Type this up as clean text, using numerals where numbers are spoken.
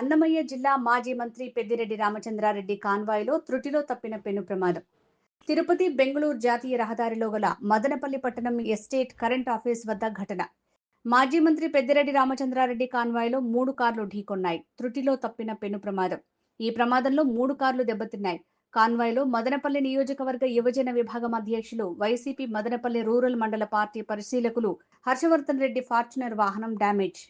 అన్నమయ్య జిల్లా మాజీ మంత్రి పెద్దిరెడ్డి రామచంద్రారెడ్డి కాన్వాయ్లో త్రుటిలో తప్పిన పెను ప్రమాదం. తిరుపతి బెంగళూరు జాతీయ రహదారిలో గల మదనపల్లి పట్టణం ఎస్టేట్ కరెంట్ ఆఫీస్ వద్ద ఘటన. మాజీ మంత్రి పెద్దిరెడ్డి రామచంద్రారెడ్డి కాన్వాయ్లో 3 కార్లు ఢీకొన్నాయి. త్రుటిలో తప్పిన పెను ప్రమాదం. ఈ ప్రమాదంలో 3 కార్లు దెబ్బతిన్నాయి. కాన్వాయ్లో మదనపల్లి నియోజకవర్గ యువజన విభాగం అధ్యక్షులు, వైసీపీ మదనపల్లి రూరల్ మండల పార్టీ పరిశీలకులు హర్షవర్ధన్ రెడ్డి ఫార్చునర్ వాహనం డ్యామేజ్.